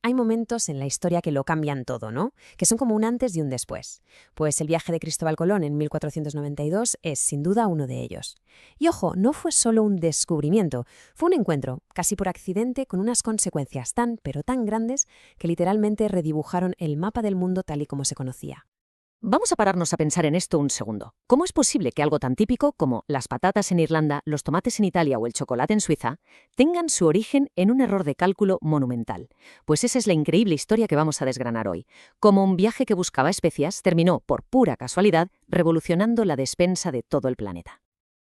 hay momentos en la historia que lo cambian todo, ¿no? Que son como un antes y un después. Pues el viaje de Cristóbal Colón en 1492 es sin duda uno de ellos. Y ojo, no fue solo un descubrimiento, fue un encuentro, casi por accidente, con unas consecuencias tan, pero tan grandes que literalmente redibujaron el mapa del mundo tal y como se conocía. Vamos a pararnos a pensar en esto un segundo. ¿Cómo es posible que algo tan típico como las patatas en Irlanda, los tomates en Italia o el chocolate en Suiza tengan su origen en un error de cálculo monumental? Pues esa es la increíble historia que vamos a desgranar hoy. Cómo un viaje que buscaba especias terminó, por pura casualidad, revolucionando la despensa de todo el planeta.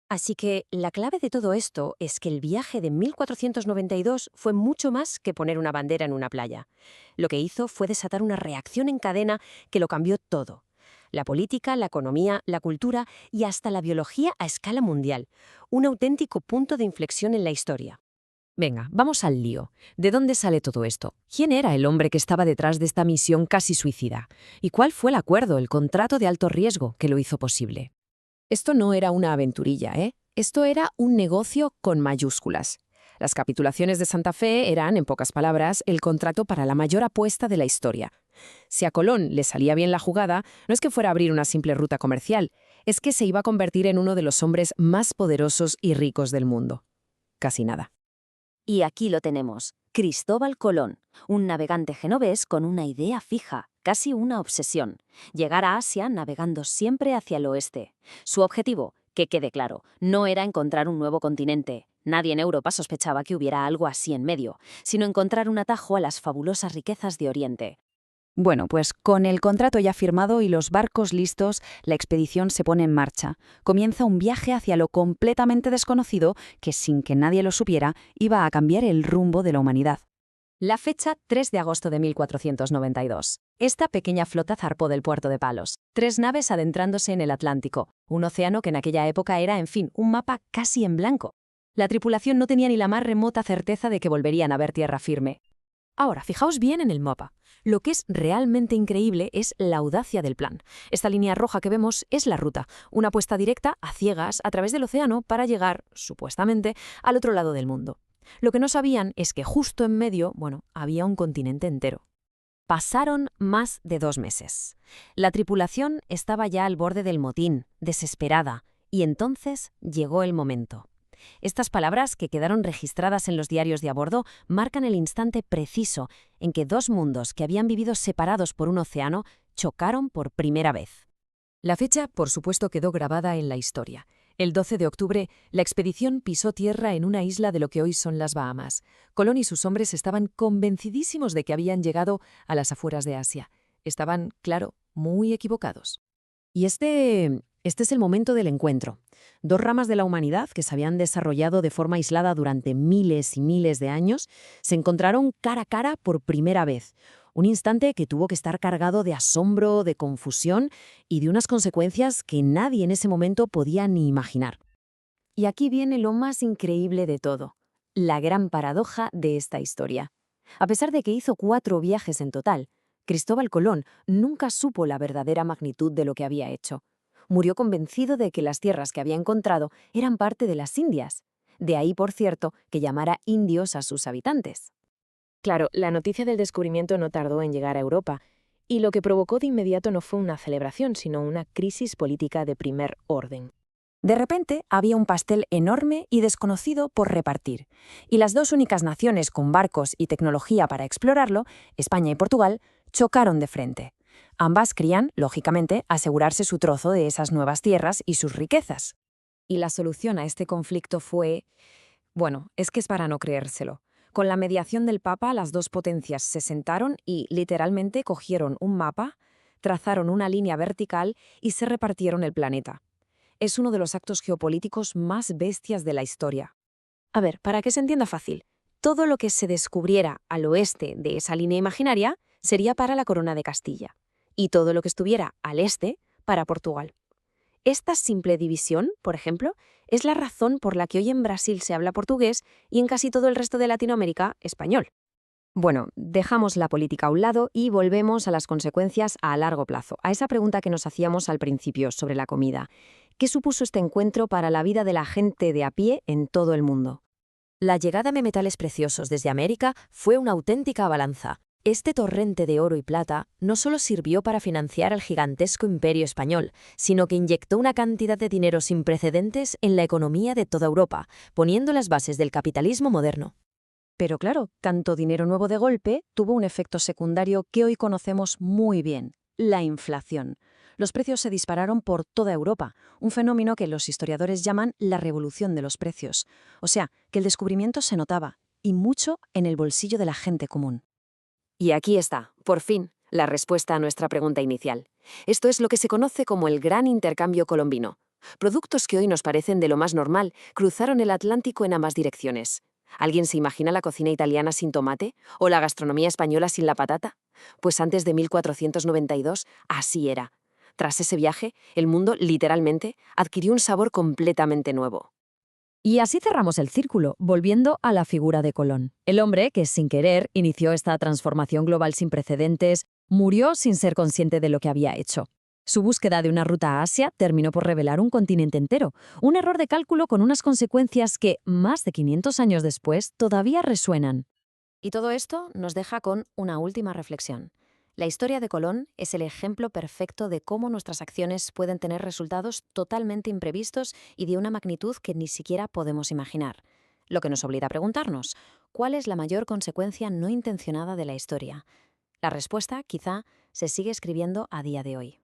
Así que la clave de todo esto es que el viaje de 1492 fue mucho más que poner una bandera en una playa. Lo que hizo fue desatar una reacción en cadena que lo cambió todo. La política, la economía, la cultura y hasta la biología a escala mundial. Un auténtico punto de inflexión en la historia. Venga, vamos al lío. ¿De dónde sale todo esto? ¿Quién era el hombre que estaba detrás de esta misión casi suicida? ¿Y cuál fue el acuerdo, el contrato de alto riesgo que lo hizo posible? Esto no era una aventurilla, ¿eh? Esto era un negocio con mayúsculas. Las capitulaciones de Santa Fe eran, en pocas palabras, el contrato para la mayor apuesta de la historia. Si a Colón le salía bien la jugada, no es que fuera a abrir una simple ruta comercial, es que se iba a convertir en uno de los hombres más poderosos y ricos del mundo. Casi nada. Y aquí lo tenemos, Cristóbal Colón, un navegante genovés con una idea fija, casi una obsesión, llegar a Asia navegando siempre hacia el oeste. Su objetivo, que quede claro, no era encontrar un nuevo continente. Nadie en Europa sospechaba que hubiera algo así en medio, sino encontrar un atajo a las fabulosas riquezas de Oriente. Bueno, pues con el contrato ya firmado y los barcos listos, la expedición se pone en marcha. Comienza un viaje hacia lo completamente desconocido que, sin que nadie lo supiera, iba a cambiar el rumbo de la humanidad. La fecha 3 de agosto de 1492. Esta pequeña flota zarpó del puerto de Palos. 3 naves adentrándose en el Atlántico, un océano que en aquella época era, en fin, un mapa casi en blanco. La tripulación no tenía ni la más remota certeza de que volverían a ver tierra firme. Ahora, fijaos bien en el mapa. Lo que es realmente increíble es la audacia del plan. Esta línea roja que vemos es la ruta, una apuesta directa a ciegas a través del océano para llegar, supuestamente, al otro lado del mundo. Lo que no sabían es que justo en medio, había un continente entero. Pasaron más de 2 meses. La tripulación estaba ya al borde del motín, desesperada, y entonces llegó el momento. Estas palabras, que quedaron registradas en los diarios de a bordo, marcan el instante preciso en que 2 mundos que habían vivido separados por un océano chocaron por primera vez. La fecha, por supuesto, quedó grabada en la historia. El 12 de octubre, la expedición pisó tierra en una isla de lo que hoy son las Bahamas. Colón y sus hombres estaban convencidísimos de que habían llegado a las afueras de Asia. Estaban, claro, muy equivocados. Y este es el momento del encuentro. 2 ramas de la humanidad que se habían desarrollado de forma aislada durante miles y miles de años se encontraron cara a cara por primera vez. Un instante que tuvo que estar cargado de asombro, de confusión y de unas consecuencias que nadie en ese momento podía ni imaginar. Y aquí viene lo más increíble de todo, la gran paradoja de esta historia. A pesar de que hizo 4 viajes en total, Cristóbal Colón nunca supo la verdadera magnitud de lo que había hecho. Murió convencido de que las tierras que había encontrado eran parte de las Indias. De ahí, por cierto, que llamara indios a sus habitantes. Claro, la noticia del descubrimiento no tardó en llegar a Europa, y lo que provocó de inmediato no fue una celebración, sino una crisis política de primer orden. De repente, había un pastel enorme y desconocido por repartir, y las 2 únicas naciones con barcos y tecnología para explorarlo, España y Portugal, chocaron de frente. Ambas querían, lógicamente, asegurarse su trozo de esas nuevas tierras y sus riquezas. Y la solución a este conflicto fue... es que es para no creérselo. Con la mediación del Papa, las 2 potencias se sentaron y, literalmente, cogieron un mapa, trazaron una línea vertical y se repartieron el planeta. Es uno de los actos geopolíticos más bestias de la historia. A ver, para que se entienda fácil, todo lo que se descubriera al oeste de esa línea imaginaria sería para la Corona de Castilla, y todo lo que estuviera al este para Portugal. Esta simple división, por ejemplo, es la razón por la que hoy en Brasil se habla portugués y en casi todo el resto de Latinoamérica español. Bueno, dejamos la política a un lado y volvemos a las consecuencias a largo plazo, a esa pregunta que nos hacíamos al principio sobre la comida. ¿Qué supuso este encuentro para la vida de la gente de a pie en todo el mundo? La llegada de metales preciosos desde América fue una auténtica balanza. Este torrente de oro y plata no solo sirvió para financiar el gigantesco imperio español, sino que inyectó una cantidad de dinero sin precedentes en la economía de toda Europa, poniendo las bases del capitalismo moderno. Pero claro, tanto dinero nuevo de golpe tuvo un efecto secundario que hoy conocemos muy bien, la inflación. Los precios se dispararon por toda Europa, un fenómeno que los historiadores llaman la revolución de los precios. O sea, que el descubrimiento se notaba, y mucho en el bolsillo de la gente común. Y aquí está, por fin, la respuesta a nuestra pregunta inicial. Esto es lo que se conoce como el gran intercambio colombino. Productos que hoy nos parecen de lo más normal cruzaron el Atlántico en ambas direcciones. ¿Alguien se imagina la cocina italiana sin tomate? ¿O la gastronomía española sin la patata? Pues antes de 1492, así era. Tras ese viaje, el mundo, literalmente, adquirió un sabor completamente nuevo. Y así cerramos el círculo, volviendo a la figura de Colón. El hombre que, sin querer, inició esta transformación global sin precedentes, murió sin ser consciente de lo que había hecho. Su búsqueda de una ruta a Asia terminó por revelar un continente entero, un error de cálculo con unas consecuencias que, más de 500 años después, todavía resuenan. Y todo esto nos deja con una última reflexión. La historia de Colón es el ejemplo perfecto de cómo nuestras acciones pueden tener resultados totalmente imprevistos y de una magnitud que ni siquiera podemos imaginar. Lo que nos obliga a preguntarnos, ¿cuál es la mayor consecuencia no intencionada de la historia? La respuesta, quizá, se sigue escribiendo a día de hoy.